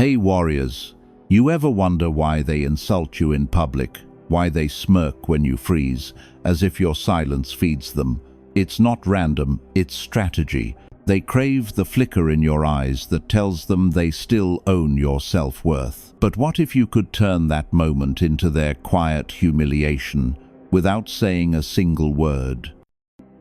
Hey warriors, you ever wonder why they insult you in public, why they smirk when you freeze, as if your silence feeds them? It's not random, it's strategy. They crave the flicker in your eyes that tells them they still own your self-worth. But what if you could turn that moment into their quiet humiliation without saying a single word?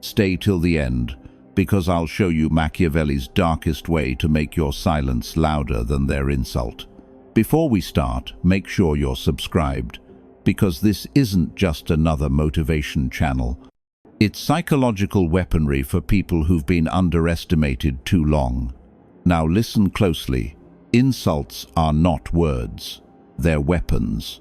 Stay till the end, because I'll show you Machiavelli's darkest way to make your silence louder than their insult. Before we start, make sure you're subscribed, because this isn't just another motivation channel. It's psychological weaponry for people who've been underestimated too long. Now listen closely. Insults are not words, they're weapons.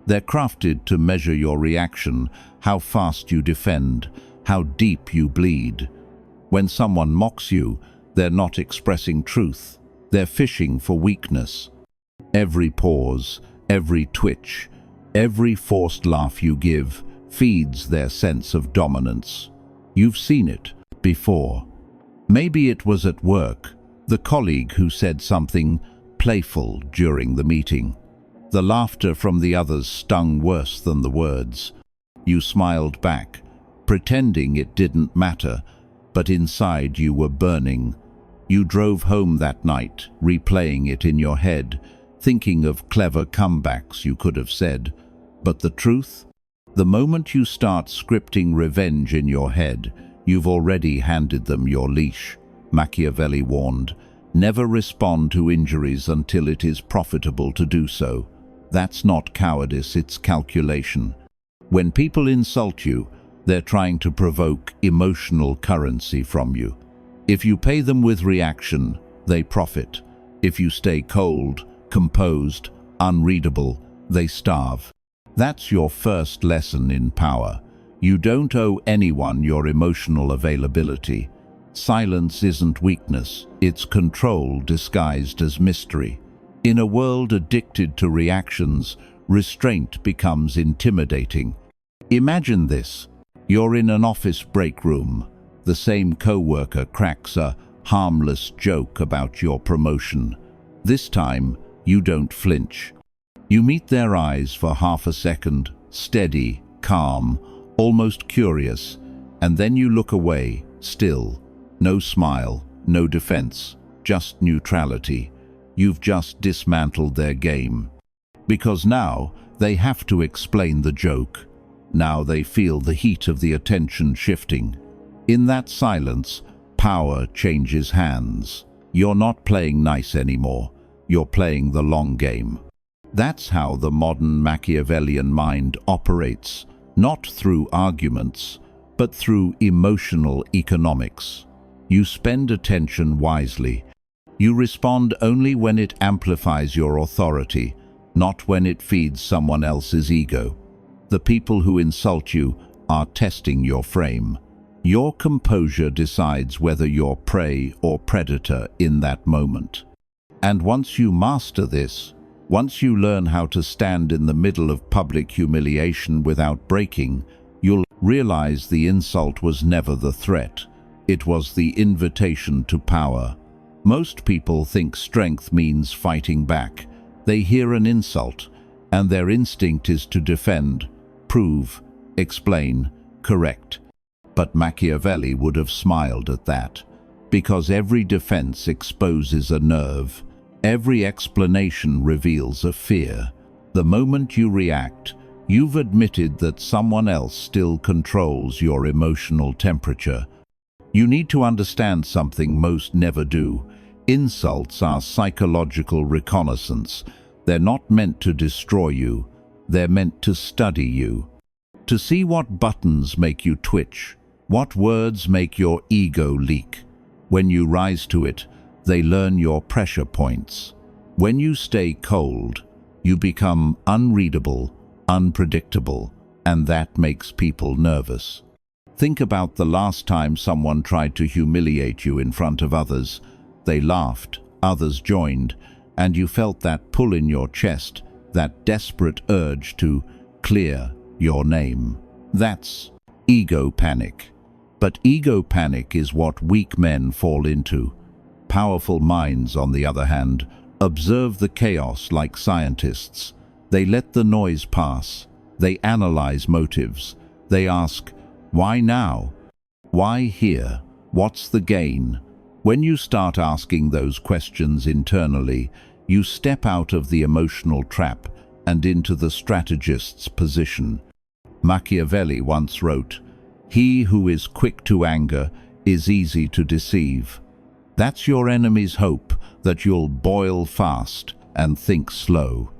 They're crafted to measure your reaction, how fast you defend, how deep you bleed. When someone mocks you, they're not expressing truth, they're fishing for weakness. Every pause, every twitch, every forced laugh you give feeds their sense of dominance. You've seen it before. Maybe it was at work, the colleague who said something playful during the meeting. The laughter from the others stung worse than the words. You smiled back, pretending it didn't matter, but inside you were burning. You drove home that night, replaying it in your head, thinking of clever comebacks you could have said. But the truth? The moment you start scripting revenge in your head, you've already handed them your leash. Machiavelli warned, never respond to injuries until it is profitable to do so. That's not cowardice, it's calculation. When people insult you, they're trying to provoke emotional currency from you. If you pay them with reaction, they profit. If you stay cold, composed, unreadable, they starve. That's your first lesson in power. You don't owe anyone your emotional availability. Silence isn't weakness, it's control disguised as mystery. In a world addicted to reactions, restraint becomes intimidating. Imagine this. You're in an office break room. The same coworker cracks a harmless joke about your promotion. This time, you don't flinch. You meet their eyes for half a second, steady, calm, almost curious, and then you look away, still. No smile, no defense, just neutrality. You've just dismantled their game. Because now, they have to explain the joke. Now they feel the heat of the attention shifting. In that silence, power changes hands. You're not playing nice anymore. You're playing the long game. That's how the modern Machiavellian mind operates, not through arguments, but through emotional economics. You spend attention wisely. You respond only when it amplifies your authority, not when it feeds someone else's ego. The people who insult you are testing your frame. Your composure decides whether you're prey or predator in that moment. And once you master this, once you learn how to stand in the middle of public humiliation without breaking, you'll realize the insult was never the threat. It was the invitation to power. Most people think strength means fighting back. They hear an insult, and their instinct is to defend, prove, explain, correct. But Machiavelli would have smiled at that, because every defense exposes a nerve. Every explanation reveals a fear. The moment you react, you've admitted that someone else still controls your emotional temperature. You need to understand something most never do. Insults are psychological reconnaissance. They're not meant to destroy you. They're meant to study you. To see what buttons make you twitch, what words make your ego leak. When you rise to it, they learn your pressure points. When you stay cold, you become unreadable, unpredictable, and that makes people nervous. Think about the last time someone tried to humiliate you in front of others. They laughed, others joined, and you felt that pull in your chest, that desperate urge to clear your name. That's ego panic. But ego panic is what weak men fall into. Powerful minds, on the other hand, observe the chaos like scientists. They let the noise pass. They analyze motives. They ask, why now? Why here? What's the gain? When you start asking those questions internally, you step out of the emotional trap and into the strategist's position. Machiavelli once wrote, "He who is quick to anger is easy to deceive." That's your enemy's hope, that you'll boil fast and think slow.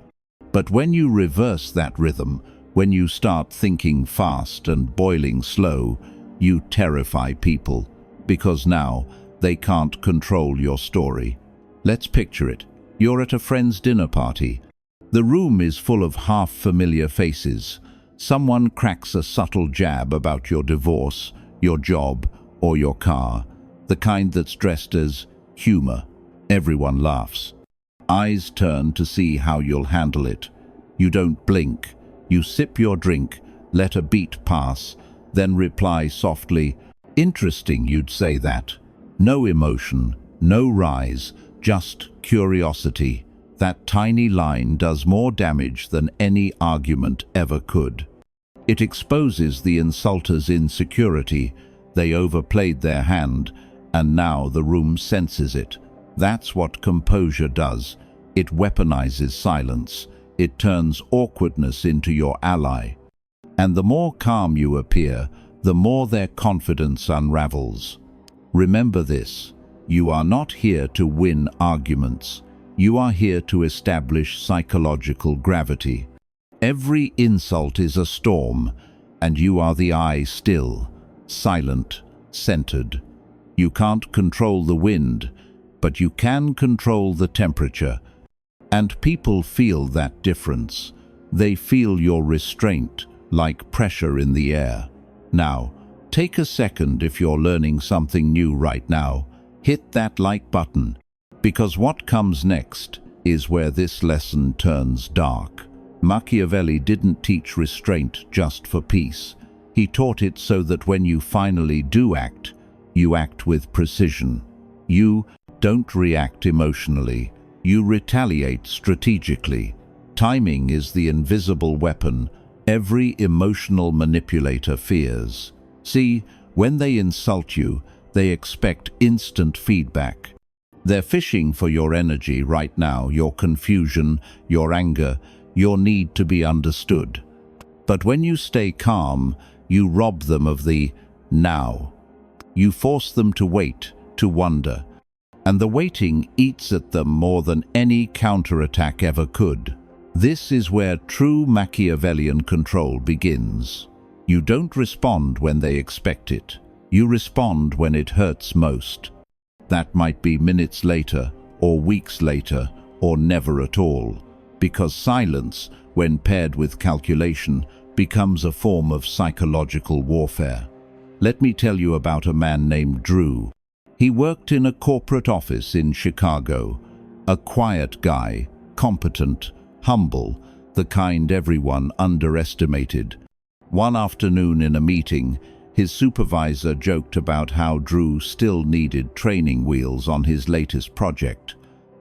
But when you reverse that rhythm, when you start thinking fast and boiling slow, you terrify people, because now they can't control your story. Let's picture it. You're at a friend's dinner party. The room is full of half-familiar faces. Someone cracks a subtle jab about your divorce, your job, or your car, the kind that's dressed as humor. Everyone laughs. Eyes turn to see how you'll handle it. You don't blink. You sip your drink, let a beat pass, then reply softly, "Interesting you'd say that." No emotion, no rise, just curiosity. That tiny line does more damage than any argument ever could. It exposes the insulter's insecurity. They overplayed their hand, and now the room senses it. That's what composure does. It weaponizes silence. It turns awkwardness into your ally. And the more calm you appear, the more their confidence unravels. Remember this: you are not here to win arguments. You are here to establish psychological gravity. Every insult is a storm, and you are the eye still, silent, centered. You can't control the wind, but you can control the temperature. And people feel that difference. They feel your restraint, like pressure in the air. Now, take a second if you're learning something new right now. Hit that like button, because what comes next is where this lesson turns dark. Machiavelli didn't teach restraint just for peace. He taught it so that when you finally do act, you act with precision. You don't react emotionally. You retaliate strategically. Timing is the invisible weapon every emotional manipulator fears. See, when they insult you, they expect instant feedback. They're fishing for your energy right now, your confusion, your anger, your need to be understood. But when you stay calm, you rob them of the now. You force them to wait, to wonder. And the waiting eats at them more than any counterattack ever could. This is where true Machiavellian control begins. You don't respond when they expect it. You respond when it hurts most. That might be minutes later, or weeks later, or never at all. Because silence, when paired with calculation, becomes a form of psychological warfare. Let me tell you about a man named Drew. He worked in a corporate office in Chicago. A quiet guy, competent, humble, the kind everyone underestimated. One afternoon in a meeting, his supervisor joked about how Drew still needed training wheels on his latest project.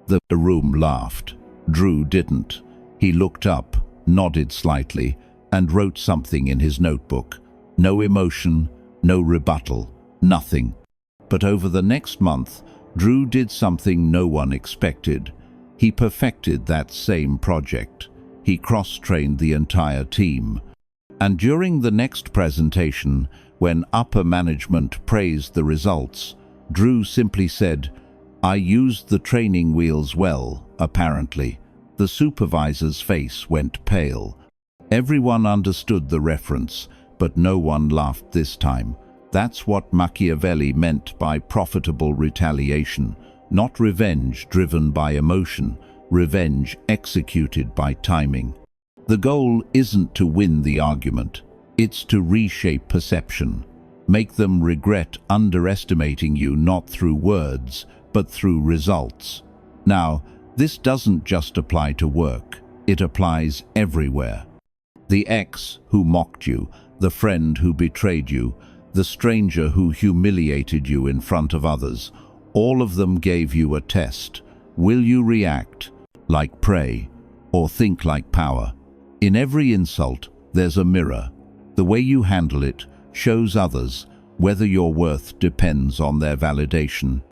The room laughed. Drew didn't. He looked up, nodded slightly, and wrote something in his notebook. No emotion, no rebuttal, nothing. But over the next month, Drew did something no one expected. He perfected that same project. He cross-trained the entire team. And during the next presentation, when upper management praised the results, Drew simply said, "I used the training wheels well, apparently." The supervisor's face went pale. Everyone understood the reference, but no one laughed this time. That's what Machiavelli meant by profitable retaliation, not revenge driven by emotion, revenge executed by timing. The goal isn't to win the argument, it's to reshape perception. Make them regret underestimating you not through words, but through results. Now, this doesn't just apply to work, it applies everywhere. The ex who mocked you, the friend who betrayed you, the stranger who humiliated you in front of others, all of them gave you a test. Will you react? like prey, or think like power. In every insult, there's a mirror. The way you handle it shows others whether your worth depends on their validation.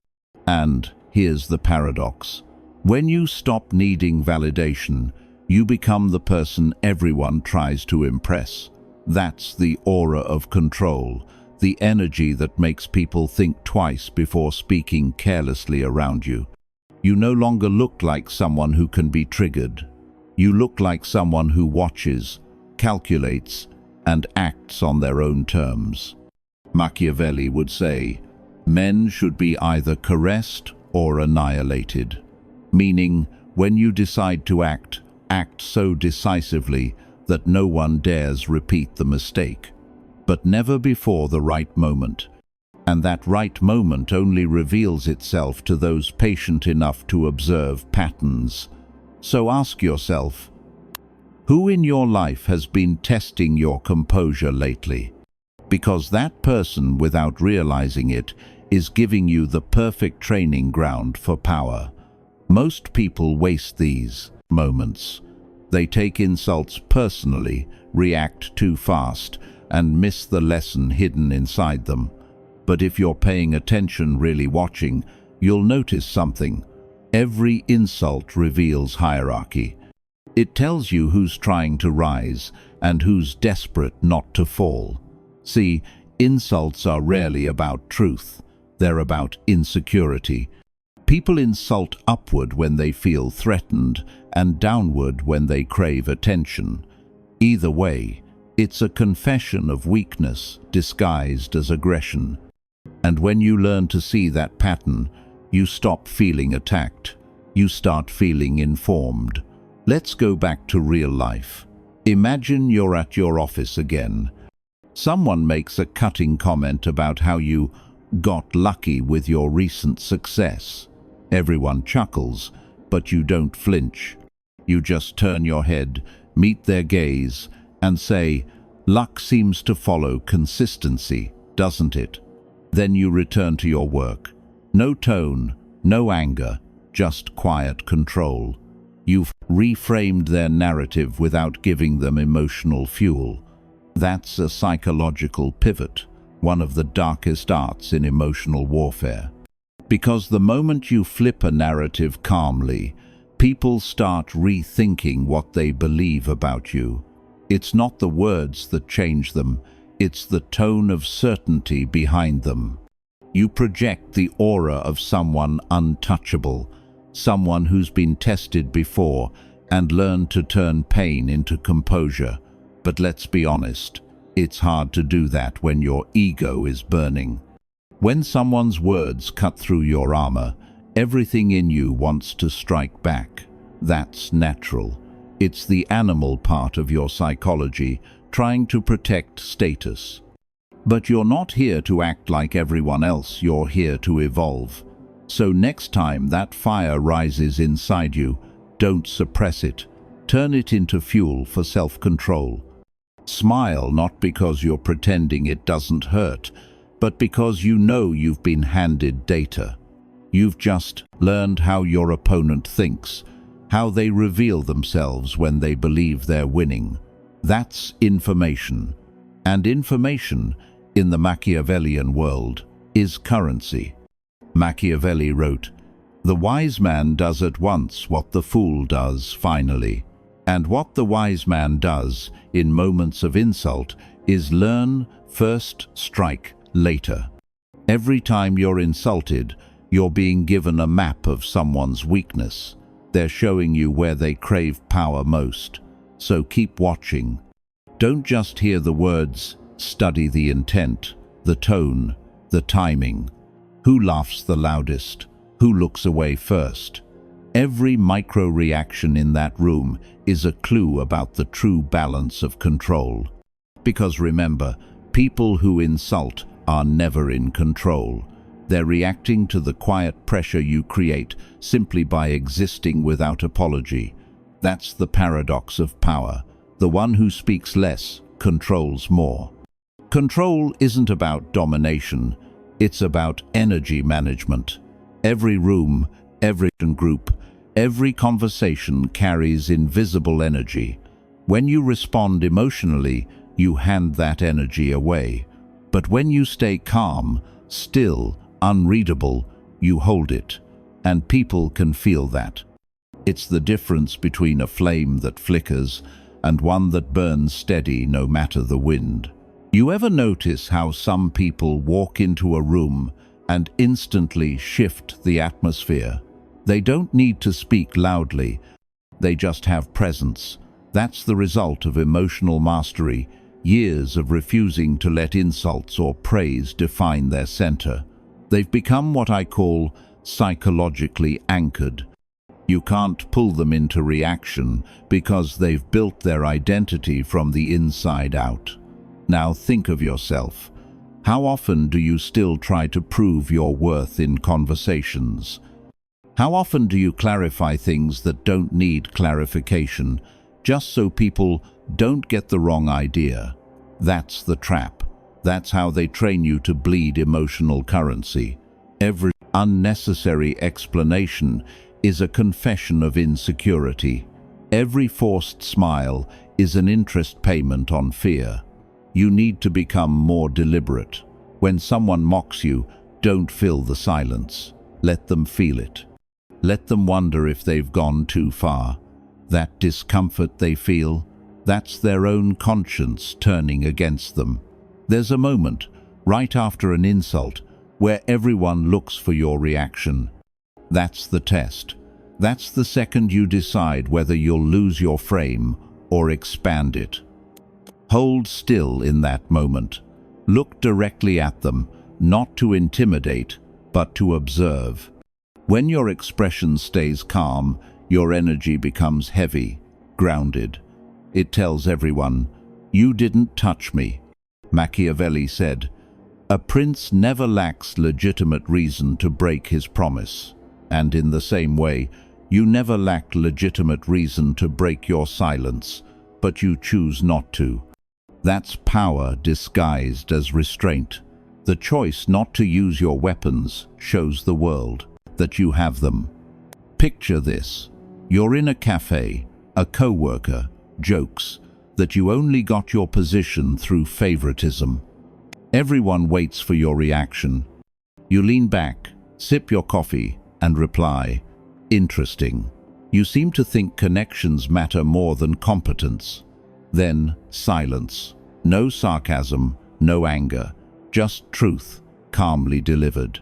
And here's the paradox. When you stop needing validation, you become the person everyone tries to impress. That's the aura of control, the energy that makes people think twice before speaking carelessly around you. You no longer look like someone who can be triggered. You look like someone who watches, calculates, and acts on their own terms. Machiavelli would say, men should be either caressed or annihilated. Meaning, when you decide to act, act so decisively that no one dares repeat the mistake. But never before the right moment. And that right moment only reveals itself to those patient enough to observe patterns. So ask yourself, who in your life has been testing your composure lately? Because that person, without realizing it, is giving you the perfect training ground for power. Most people waste these moments. They take insults personally, react too fast, and miss the lesson hidden inside them. But if you're paying attention, really watching, you'll notice something. Every insult reveals hierarchy. It tells you who's trying to rise and who's desperate not to fall. See, insults are rarely about truth. They're about insecurity. People insult upward when they feel threatened and downward when they crave attention. Either way, it's a confession of weakness disguised as aggression. And when you learn to see that pattern, you stop feeling attacked. You start feeling informed. Let's go back to real life. Imagine you're at your office again. Someone makes a cutting comment about how you got lucky with your recent success. Everyone chuckles, but you don't flinch. You just turn your head, meet their gaze, and say, "Luck seems to follow consistency, doesn't it?" Then you return to your work. No tone, no anger, just quiet control. You've reframed their narrative without giving them emotional fuel. That's a psychological pivot, one of the darkest arts in emotional warfare. Because the moment you flip a narrative calmly, people start rethinking what they believe about you. It's not the words that change them, it's the tone of certainty behind them. You project the aura of someone untouchable, someone who's been tested before and learned to turn pain into composure. But let's be honest, it's hard to do that when your ego is burning. When someone's words cut through your armor, everything in you wants to strike back. That's natural. It's the animal part of your psychology trying to protect status. But you're not here to act like everyone else, you're here to evolve. So next time that fire rises inside you, don't suppress it. Turn it into fuel for self-control. Smile not because you're pretending it doesn't hurt, but because you know you've been handed data. You've just learned how your opponent thinks, how they reveal themselves when they believe they're winning. That's information. And information, in the Machiavellian world, is currency. Machiavelli wrote, "The wise man does at once what the fool does finally." And what the wise man does in moments of insult is learn first, strike later. Every time you're insulted, you're being given a map of someone's weakness. They're showing you where they crave power most. So keep watching. Don't just hear the words, study the intent, the tone, the timing. Who laughs the loudest? Who looks away first? Every micro-reaction in that room is a clue about the true balance of control. Because remember, people who insult are never in control. They're reacting to the quiet pressure you create simply by existing without apology. That's the paradox of power. The one who speaks less controls more. Control isn't about domination, it's about energy management. Every room, every group, Every conversation carries invisible energy. When you respond emotionally, you hand that energy away. But when you stay calm, still, unreadable, you hold it, and people can feel that. It's the difference between a flame that flickers and one that burns steady no matter the wind. You ever notice how some people walk into a room and instantly shift the atmosphere? They don't need to speak loudly, they just have presence. That's the result of emotional mastery, years of refusing to let insults or praise define their center. They've become what I call psychologically anchored. You can't pull them into reaction because they've built their identity from the inside out. Now think of yourself. How often do you still try to prove your worth in conversations? How often do you clarify things that don't need clarification, just so people don't get the wrong idea? That's the trap. That's how they train you to bleed emotional currency. Every unnecessary explanation is a confession of insecurity. Every forced smile is an interest payment on fear. You need to become more deliberate. When someone mocks you, don't fill the silence. Let them feel it. Let them wonder if they've gone too far. That discomfort they feel, that's their own conscience turning against them. There's a moment, right after an insult, where everyone looks for your reaction. That's the test. That's the second you decide whether you'll lose your frame or expand it. Hold still in that moment. Look directly at them, not to intimidate, but to observe. When your expression stays calm, your energy becomes heavy, grounded. It tells everyone, "You didn't touch me." Machiavelli said, "A prince never lacks legitimate reason to break his promise." And in the same way, you never lack legitimate reason to break your silence, but you choose not to. That's power disguised as restraint. The choice not to use your weapons shows the world that you have them. Picture this. You're in a cafe, a co-worker jokes that you only got your position through favoritism. Everyone waits for your reaction. You lean back, sip your coffee, and reply, "Interesting. You seem to think connections matter more than competence." Then silence. No sarcasm, no anger, just truth, calmly delivered.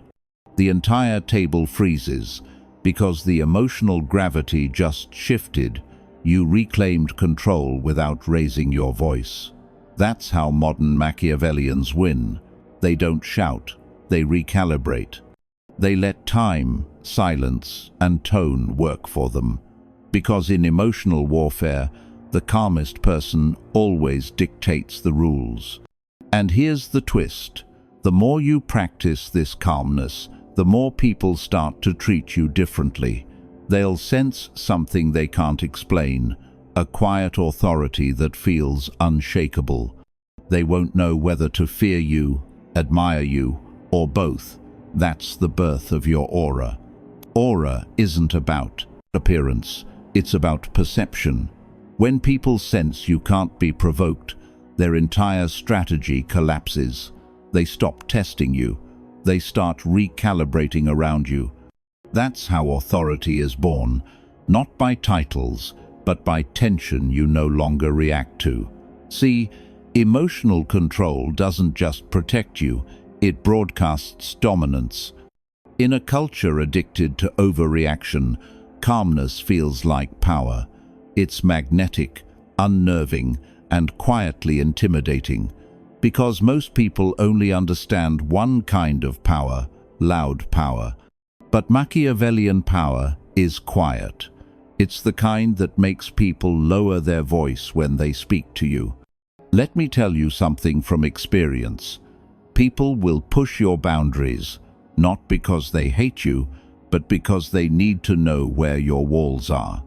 The entire table freezes because the emotional gravity just shifted. You reclaimed control without raising your voice. That's how modern Machiavellians win. They don't shout, they recalibrate. They let time, silence, and tone work for them. Because in emotional warfare, the calmest person always dictates the rules. And here's the twist. The more you practice this calmness, the more people start to treat you differently. They'll sense something they can't explain, a quiet authority that feels unshakable. They won't know whether to fear you, admire you, or both. That's the birth of your aura. Aura isn't about appearance, it's about perception. When people sense you can't be provoked, their entire strategy collapses. They stop testing you. They start recalibrating around you. That's how authority is born, not by titles, but by tension you no longer react to. See, emotional control doesn't just protect you, it broadcasts dominance. In a culture addicted to overreaction, calmness feels like power. It's magnetic, unnerving, and quietly intimidating, because most people only understand one kind of power, loud power. But Machiavellian power is quiet. It's the kind that makes people lower their voice when they speak to you. Let me tell you something from experience. People will push your boundaries, not because they hate you, but because they need to know where your walls are.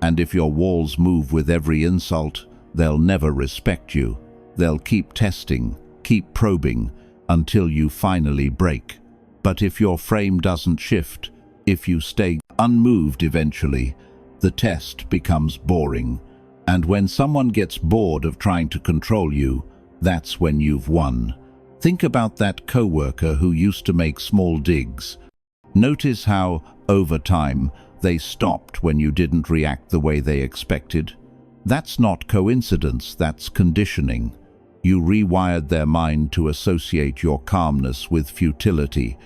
And if your walls move with every insult, they'll never respect you. They'll keep testing, keep probing, until you finally break. But if your frame doesn't shift, if you stay unmoved eventually. The test becomes boring. And when someone gets bored of trying to control you, that's when you've won. Think about that coworker who used to make small digs. Notice how, over time, they stopped when you didn't react the way they expected. That's not coincidence, that's conditioning. You rewired their mind to associate your calmness with futility.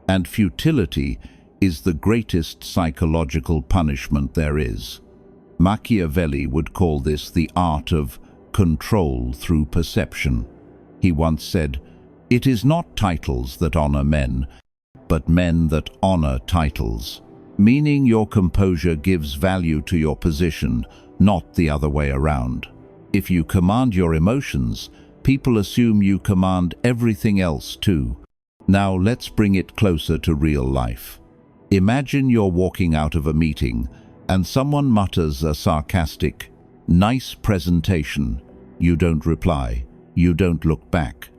And futility is the greatest psychological punishment there is. Machiavelli would call this the art of control through perception. He once said, "It is not titles that honor men, but men that honor titles," meaning your composure gives value to your position, not the other way around. If you command your emotions, people assume you command everything else too. Now let's bring it closer to real life. Imagine you're walking out of a meeting and someone mutters a sarcastic, "Nice presentation." You don't reply. You don't look back.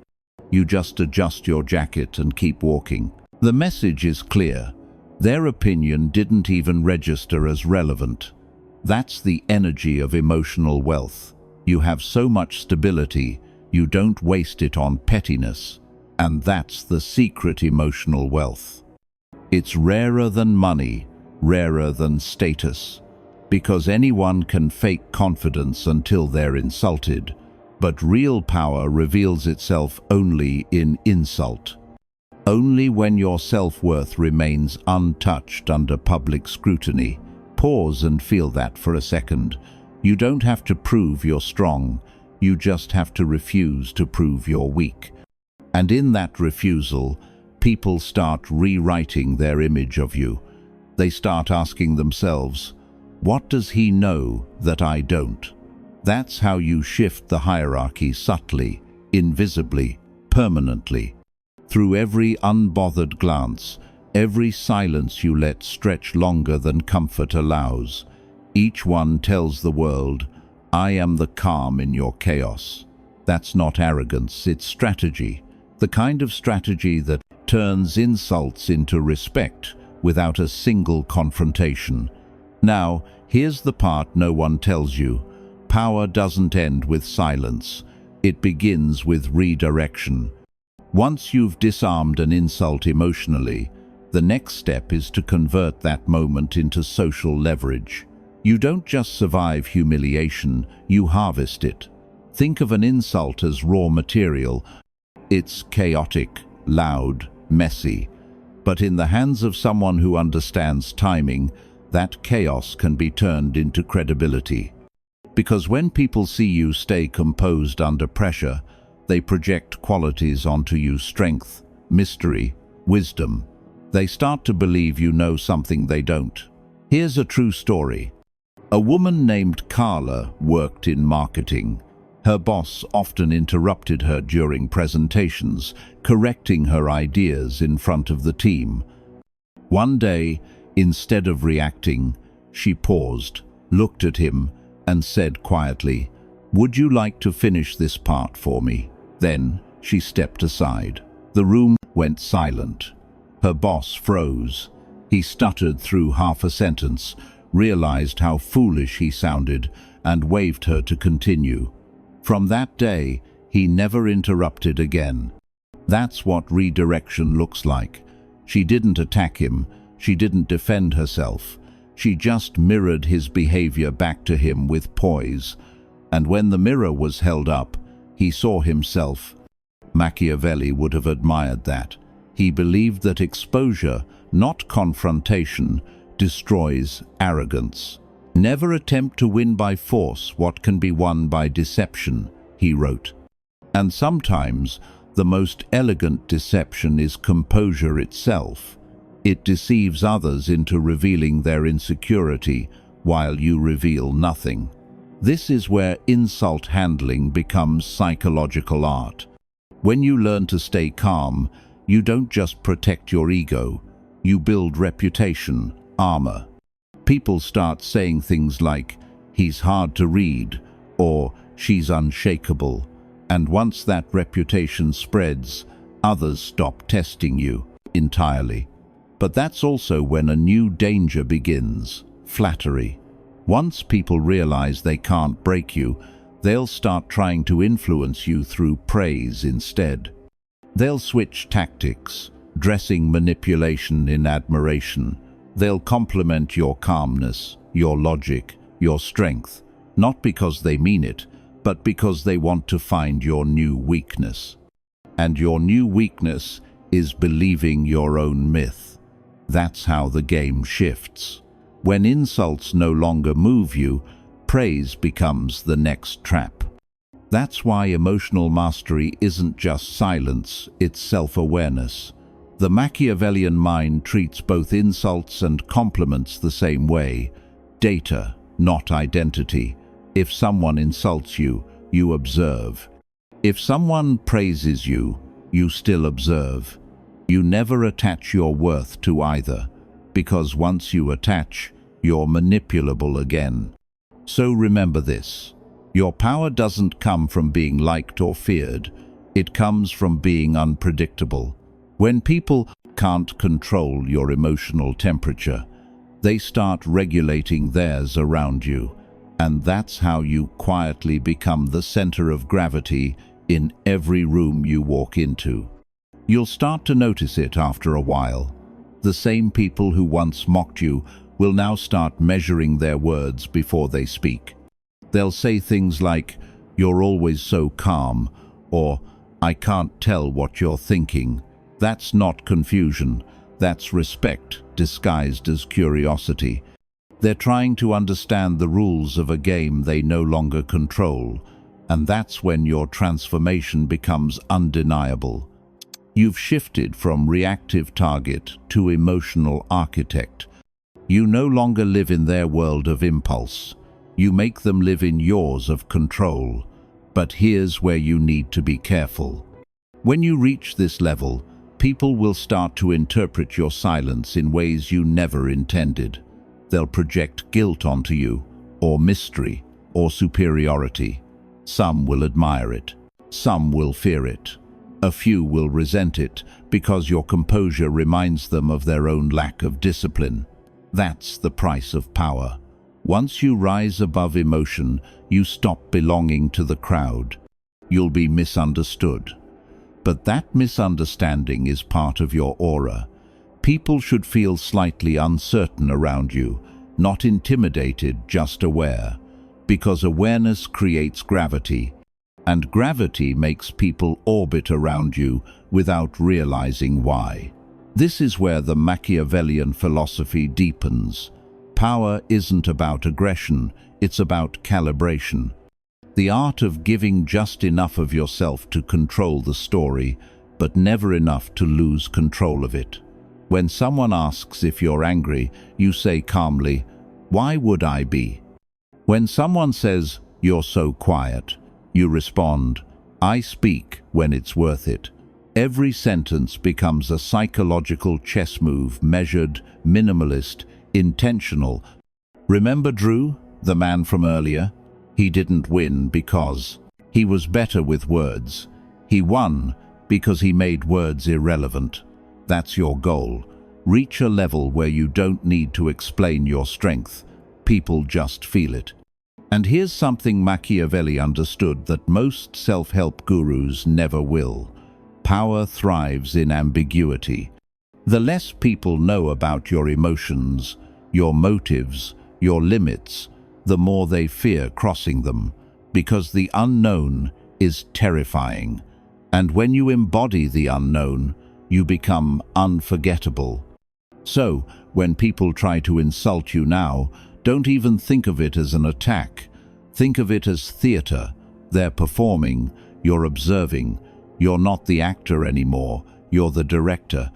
You just adjust your jacket and keep walking. The message is clear. Their opinion didn't even register as relevant. That's the energy of emotional wealth. You have so much stability, you don't waste it on pettiness. And that's the secret emotional wealth. It's rarer than money, rarer than status, because anyone can fake confidence until they're insulted, but real power reveals itself only in insult. Only when your self-worth remains untouched under public scrutiny. Pause and feel that for a second. You don't have to prove you're strong, you just have to refuse to prove you're weak. And in that refusal, people start rewriting their image of you. They start asking themselves, what does he know that I don't? That's how you shift the hierarchy subtly, invisibly, permanently. Through every unbothered glance, every silence you let stretch longer than comfort allows, each one tells the world, I am the calm in your chaos. That's not arrogance, it's strategy. The kind of strategy that turns insults into respect without a single confrontation. Now, here's the part no one tells you. Power doesn't end with silence. It begins with redirection. Once you've disarmed an insult emotionally, the next step is to convert that moment into social leverage. You don't just survive humiliation, you harvest it. Think of an insult as raw material. It's chaotic, loud, messy. But in the hands of someone who understands timing, that chaos can be turned into credibility. Because when people see you stay composed under pressure, they project qualities onto you: strength, mystery, wisdom. They start to believe you know something they don't. Here's a true story. A woman named Carla worked in marketing. Her boss often interrupted her during presentations, correcting her ideas in front of the team. One day, instead of reacting, she paused, looked at him, and said quietly, "Would you like to finish this part for me?" Then she stepped aside. The room went silent. Her boss froze. He stuttered through half a sentence, realized how foolish he sounded, and waved her to continue. From that day, he never interrupted again. That's what redirection looks like. She didn't attack him, she didn't defend herself. She just mirrored his behavior back to him with poise. And when the mirror was held up, he saw himself. Machiavelli would have admired that. He believed that exposure, not confrontation, destroys arrogance. Never attempt to win by force what can be won by deception, he wrote. And sometimes the most elegant deception is composure itself. It deceives others into revealing their insecurity while you reveal nothing. This is where insult handling becomes psychological art. When you learn to stay calm, you don't just protect your ego, you build reputation, armor. People start saying things like, "He's hard to read," or "She's unshakable." And once that reputation spreads, others stop testing you entirely. But that's also when a new danger begins: flattery. Once people realize they can't break you, they'll start trying to influence you through praise instead. They'll switch tactics, dressing manipulation in admiration. They'll compliment your calmness, your logic, your strength, not because they mean it, but because they want to find your new weakness. And your new weakness is believing your own myth. That's how the game shifts. When insults no longer move you, praise becomes the next trap. That's why emotional mastery isn't just silence, it's self-awareness. The Machiavellian mind treats both insults and compliments the same way: data, not identity. If someone insults you, you observe. If someone praises you, you still observe. You never attach your worth to either, because once you attach, you're manipulable again. So remember this: your power doesn't come from being liked or feared, it comes from being unpredictable. When people can't control your emotional temperature, they start regulating theirs around you, and that's how you quietly become the center of gravity in every room you walk into. You'll start to notice it after a while. The same people who once mocked you will now start measuring their words before they speak. They'll say things like, "You're always so calm," or "I can't tell what you're thinking." That's not confusion, that's respect disguised as curiosity. They're trying to understand the rules of a game they no longer control, and that's when your transformation becomes undeniable. You've shifted from reactive target to emotional architect. You no longer live in their world of impulse. You make them live in yours of control. But here's where you need to be careful. When you reach this level, people will start to interpret your silence in ways you never intended. They'll project guilt onto you, or mystery, or superiority. Some will admire it. Some will fear it. A few will resent it because your composure reminds them of their own lack of discipline. That's the price of power. Once you rise above emotion, you stop belonging to the crowd. You'll be misunderstood. But that misunderstanding is part of your aura. People should feel slightly uncertain around you, not intimidated, just aware. Because awareness creates gravity, and gravity makes people orbit around you without realizing why. This is where the Machiavellian philosophy deepens. Power isn't about aggression, it's about calibration. The art of giving just enough of yourself to control the story, but never enough to lose control of it. When someone asks if you're angry, you say calmly, "Why would I be?" When someone says, "You're so quiet," you respond, "I speak when it's worth it." Every sentence becomes a psychological chess move, measured, minimalist, intentional. Remember Drew, the man from earlier? He didn't win because he was better with words. He won because he made words irrelevant. That's your goal. Reach a level where you don't need to explain your strength. People just feel it. And here's something Machiavelli understood that most self-help gurus never will. Power thrives in ambiguity. The less people know about your emotions, your motives, your limits, the more they fear crossing them, because the unknown is terrifying. And when you embody the unknown, you become unforgettable. So, when people try to insult you now, don't even think of it as an attack. Think of it as theater. They're performing, you're observing. You're not the actor anymore, you're the director.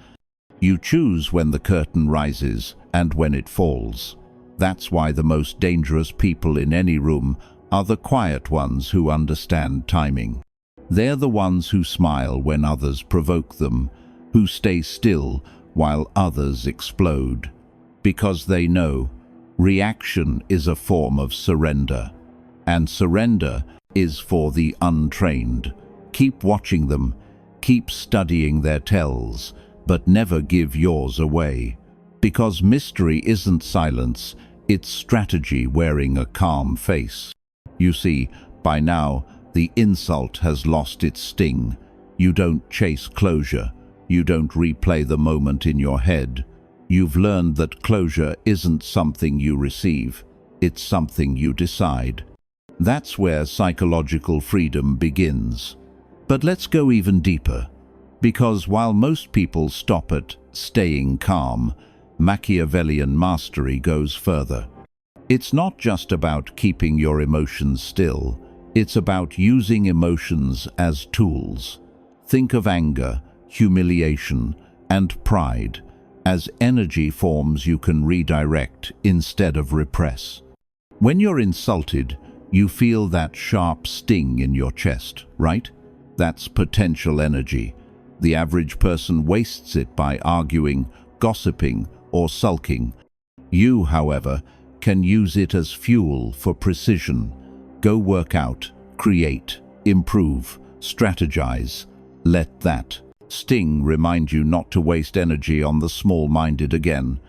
You choose when the curtain rises and when it falls. That's why the most dangerous people in any room are the quiet ones who understand timing. They're the ones who smile when others provoke them, who stay still while others explode. Because they know reaction is a form of surrender, and surrender is for the untrained. Keep watching them, keep studying their tells, but never give yours away. Because mystery isn't silence, it's strategy wearing a calm face. You see, by now, the insult has lost its sting. You don't chase closure. You don't replay the moment in your head. You've learned that closure isn't something you receive. It's something you decide. That's where psychological freedom begins. But let's go even deeper. Because while most people stop at staying calm, Machiavellian mastery goes further. It's not just about keeping your emotions still. It's about using emotions as tools. Think of anger, humiliation, and pride as energy forms you can redirect instead of repress. When you're insulted, you feel that sharp sting in your chest, right? That's potential energy. The average person wastes it by arguing, gossiping, or sulking. You, however, can use it as fuel for precision. Go work out, create, improve, strategize. Let that sting remind you not to waste energy on the small-minded again.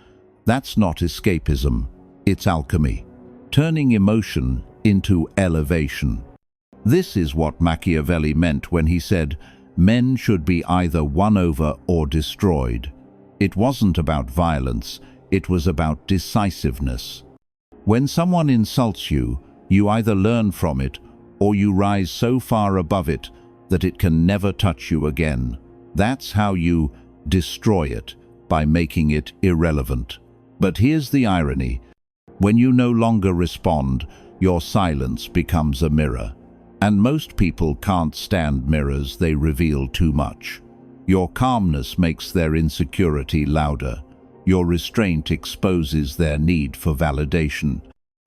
That's not escapism, it's alchemy. Turning emotion into elevation. This is what Machiavelli meant when he said, men should be either won over or destroyed. It wasn't about violence, it was about decisiveness. When someone insults you, you either learn from it or you rise so far above it that it can never touch you again. That's how you destroy it, by making it irrelevant. But here's the irony. When you no longer respond, your silence becomes a mirror. And most people can't stand mirrors, they reveal too much. Your calmness makes their insecurity louder. Your restraint exposes their need for validation.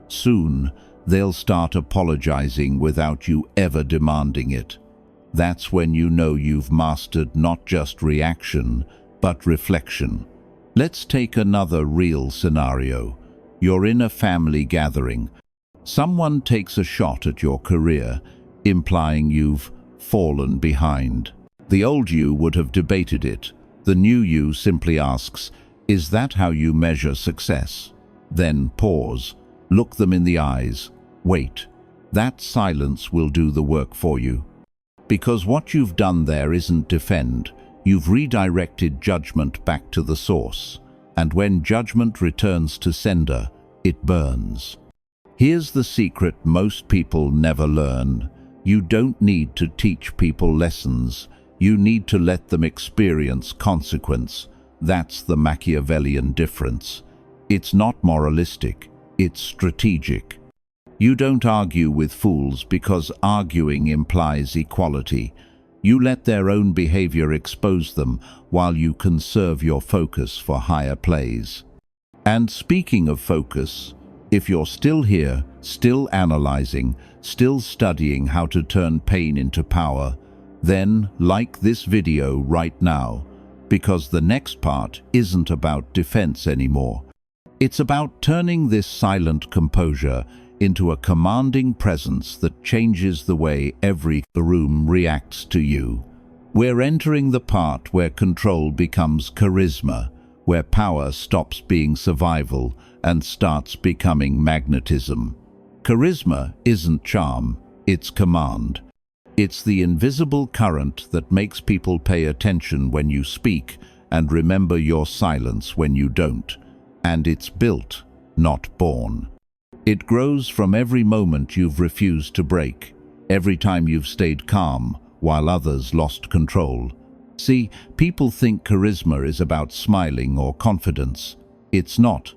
Soon, they'll start apologizing without you ever demanding it. That's when you know you've mastered not just reaction, but reflection. Let's take another real scenario. You're in a family gathering. Someone takes a shot at your career, implying you've fallen behind. The old you would have debated it. The new you simply asks, is that how you measure success? Then pause, look them in the eyes, wait. That silence will do the work for you. Because what you've done there isn't defend, you've redirected judgment back to the source. And when judgment returns to sender, it burns. Here's the secret most people never learn. You don't need to teach people lessons. You need to let them experience consequence. That's the Machiavellian difference. It's not moralistic, it's strategic. You don't argue with fools because arguing implies equality. You let their own behavior expose them while you conserve your focus for higher plays. And speaking of focus, if you're still here, still analyzing, still studying how to turn pain into power, then like this video right now, because the next part isn't about defense anymore. It's about turning this silent composure into a commanding presence that changes the way every room reacts to you. We're entering the part where control becomes charisma, where power stops being survival and starts becoming magnetism. Charisma isn't charm, it's command. It's the invisible current that makes people pay attention when you speak and remember your silence when you don't. And it's built, not born. It grows from every moment you've refused to break, every time you've stayed calm while others lost control. See, people think charisma is about smiling or confidence. It's not.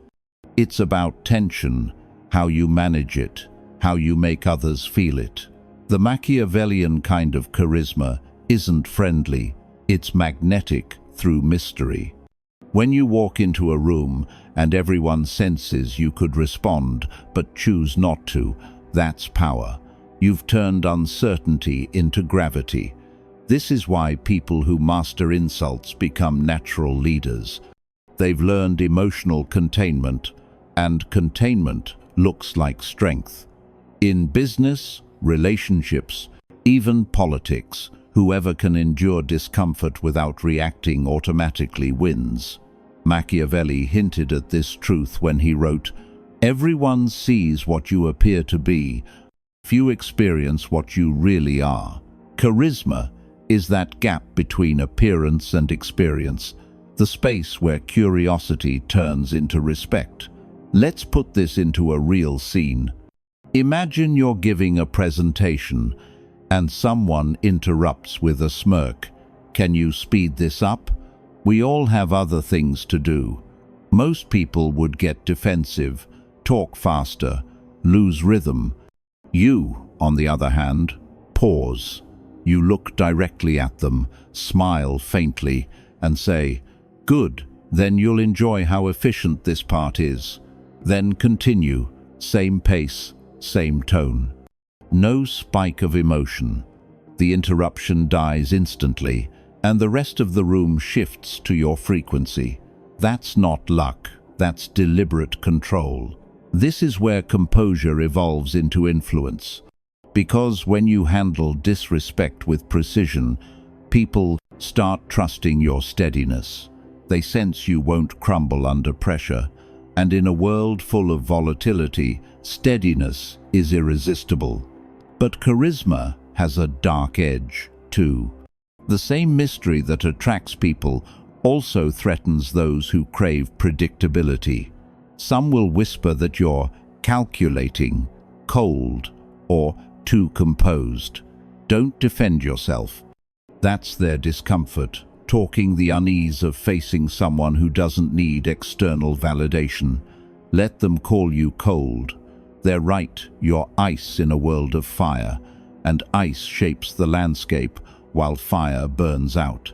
It's about tension, how you manage it, how you make others feel it. The Machiavellian kind of charisma isn't friendly, it's magnetic through mystery. When you walk into a room and everyone senses you could respond but choose not to, that's power. You've turned uncertainty into gravity. This is why people who master insults become natural leaders. They've learned emotional containment, and containment looks like strength. In business, relationships, even politics, Whoever can endure discomfort without reacting automatically wins. Machiavelli hinted at this truth when he wrote, "Everyone sees what you appear to be. Few experience what you really are." Charisma is that gap between appearance and experience, the space where curiosity turns into respect. Let's put this into a real scene. Imagine you're giving a presentation and someone interrupts with a smirk. Can you speed this up? We all have other things to do. Most people would get defensive, talk faster, lose rhythm. You, on the other hand, pause. You look directly at them, smile faintly, and say, "Good, then you'll enjoy how efficient this part is." Then continue, same pace, same tone. No spike of emotion. The interruption dies instantly, and the rest of the room shifts to your frequency. That's not luck, that's deliberate control. This is where composure evolves into influence. Because when you handle disrespect with precision, people start trusting your steadiness. They sense you won't crumble under pressure. And in a world full of volatility, steadiness is irresistible. But charisma has a dark edge, too. The same mystery that attracts people also threatens those who crave predictability. Some will whisper that you're calculating, cold, or too composed. Don't defend yourself. That's their discomfort, talking the unease of facing someone who doesn't need external validation. Let them call you cold. They're right, you're ice in a world of fire, and ice shapes the landscape while fire burns out.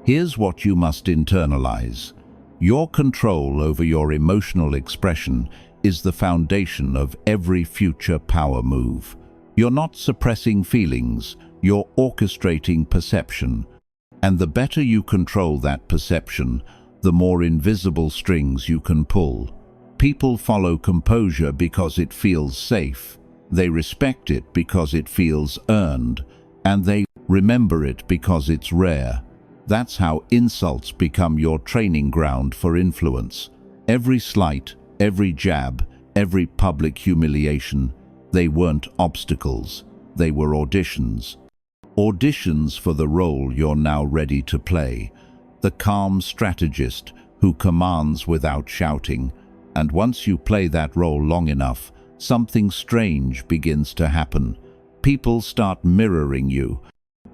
Here's what you must internalize. Your control over your emotional expression is the foundation of every future power move. You're not suppressing feelings, you're orchestrating perception. And the better you control that perception, the more invisible strings you can pull. People follow composure because it feels safe. They respect it because it feels earned. And they remember it because it's rare. That's how insults become your training ground for influence. Every slight, every jab, every public humiliation, they weren't obstacles. They were auditions. Auditions for the role you're now ready to play. The calm strategist who commands without shouting. And once you play that role long enough, something strange begins to happen. People start mirroring you.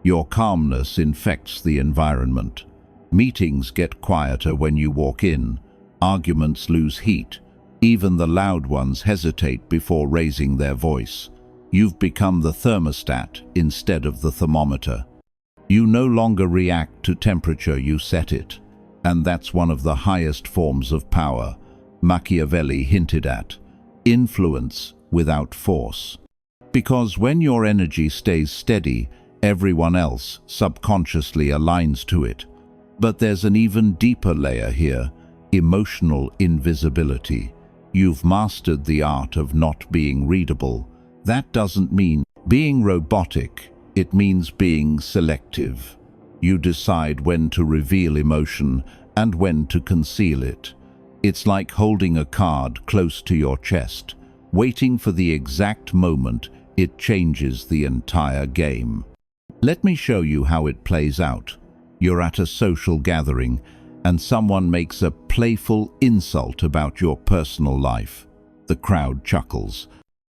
Your calmness infects the environment. Meetings get quieter when you walk in. Arguments lose heat. Even the loud ones hesitate before raising their voice. You've become the thermostat instead of the thermometer. You no longer react to temperature, you set it. And that's one of the highest forms of power Machiavelli hinted at. Influence without force. Because when your energy stays steady, everyone else subconsciously aligns to it. But there's an even deeper layer here, emotional invisibility. You've mastered the art of not being readable. That doesn't mean being robotic, it means being selective. You decide when to reveal emotion and when to conceal it. It's like holding a card close to your chest, waiting for the exact moment it changes the entire game. Let me show you how it plays out. You're at a social gathering and someone makes a playful insult about your personal life. The crowd chuckles.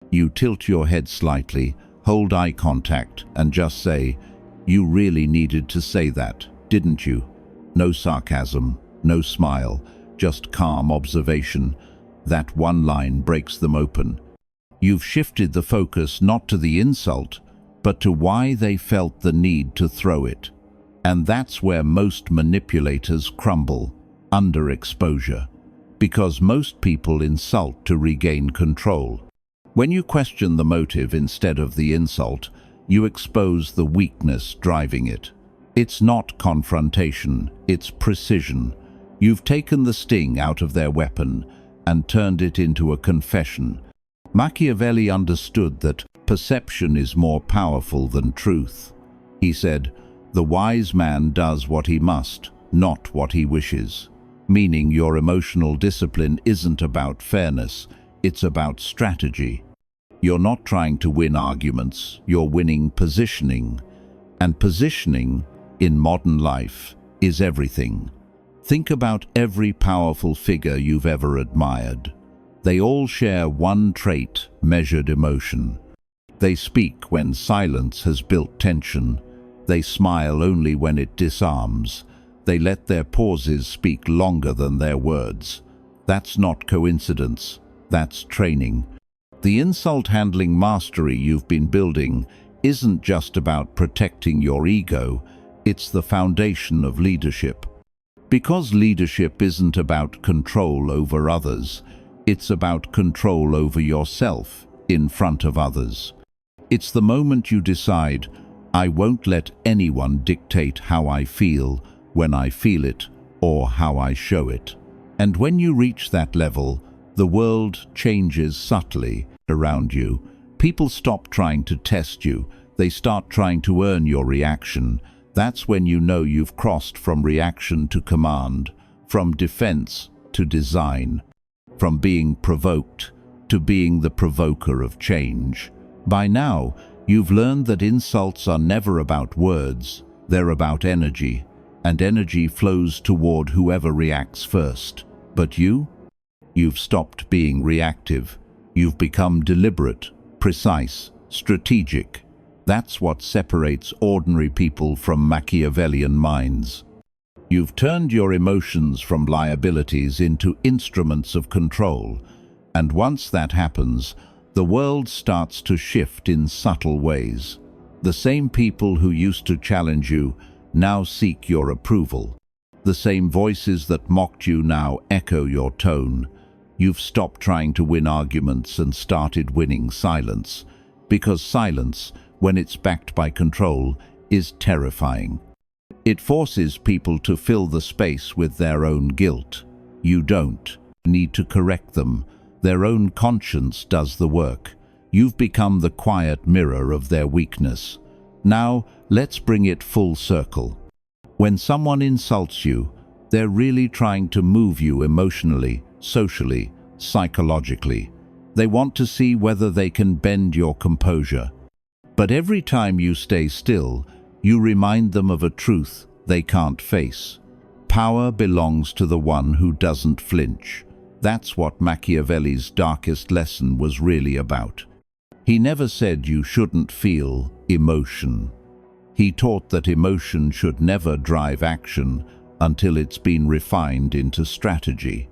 You tilt your head slightly, hold eye contact, and just say, "You really needed to say that, didn't you?" No sarcasm, no smile, just calm observation. That one line breaks them open. You've shifted the focus not to the insult, but to why they felt the need to throw it. And that's where most manipulators crumble, under exposure. Because most people insult to regain control. When you question the motive instead of the insult, you expose the weakness driving it. It's not confrontation, it's precision. You've taken the sting out of their weapon and turned it into a confession. Machiavelli understood that perception is more powerful than truth. He said, The wise man does what he must, not what he wishes. Meaning your emotional discipline isn't about fairness, it's about strategy. You're not trying to win arguments, you're winning positioning. And positioning, in modern life, is everything. Think about every powerful figure you've ever admired. They all share one trait: measured emotion. They speak when silence has built tension. They smile only when it disarms. They let their pauses speak longer than their words. That's not coincidence, that's training. The insult handling mastery you've been building isn't just about protecting your ego, it's the foundation of leadership. Because leadership isn't about control over others, it's about control over yourself in front of others. It's the moment you decide, I won't let anyone dictate how I feel, when I feel it, or how I show it. And when you reach that level, the world changes subtly around you. People stop trying to test you, they start trying to earn your reaction. That's when you know you've crossed from reaction to command, from defense to design, from being provoked to being the provoker of change. By now, you've learned that insults are never about words, they're about energy, and energy flows toward whoever reacts first. But you've stopped being reactive. You've become deliberate, precise, strategic. That's what separates ordinary people from Machiavellian minds. You've turned your emotions from liabilities into instruments of control, and once that happens, the world starts to shift in subtle ways. The same people who used to challenge you now seek your approval. The same voices that mocked you now echo your tone. You've stopped trying to win arguments and started winning silence, because silence, when it's backed by control, is terrifying. It forces people to fill the space with their own guilt. You don't need to correct them. Their own conscience does the work. You've become the quiet mirror of their weakness. Now, let's bring it full circle. When someone insults you, they're really trying to move you emotionally, socially, psychologically. They want to see whether they can bend your composure. But every time you stay still, you remind them of a truth they can't face. Power belongs to the one who doesn't flinch. That's what Machiavelli's darkest lesson was really about. He never said you shouldn't feel emotion. He taught that emotion should never drive action until it's been refined into strategy.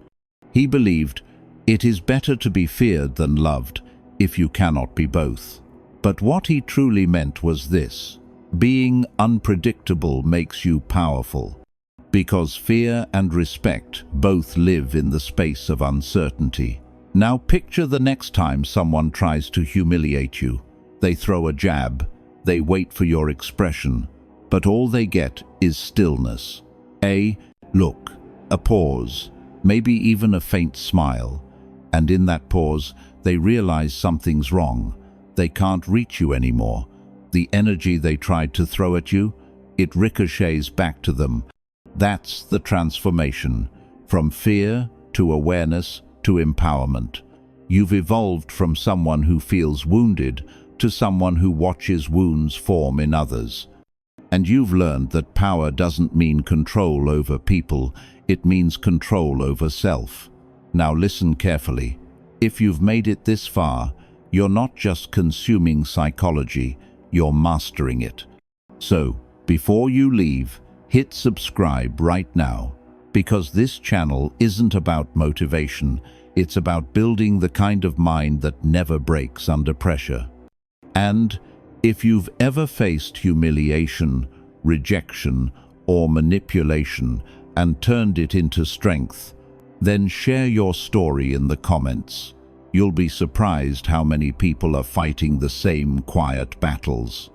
He believed it is better to be feared than loved if you cannot be both. But what he truly meant was this: being unpredictable makes you powerful, because fear and respect both live in the space of uncertainty. Now picture the next time someone tries to humiliate you. They throw a jab, they wait for your expression, but all they get is stillness. A look, a pause, maybe even a faint smile. And in that pause, they realize something's wrong. They can't reach you anymore. The energy they tried to throw at you, it ricochets back to them. That's the transformation, from fear to awareness to empowerment. You've evolved from someone who feels wounded to someone who watches wounds form in others. And you've learned that power doesn't mean control over people, it means control over self. Now listen carefully. If you've made it this far, you're not just consuming psychology, you're mastering it. So, before you leave, hit subscribe right now, because this channel isn't about motivation, it's about building the kind of mind that never breaks under pressure. And if you've ever faced humiliation, rejection, or manipulation and turned it into strength, then share your story in the comments. You'll be surprised how many people are fighting the same quiet battles.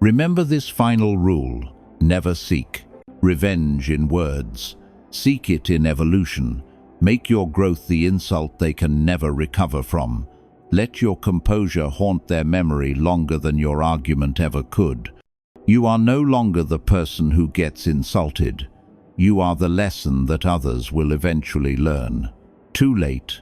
Remember this final rule: never seek revenge in words. Seek it in evolution. Make your growth the insult they can never recover from. Let your composure haunt their memory longer than your argument ever could. You are no longer the person who gets insulted. You are the lesson that others will eventually learn. Too late.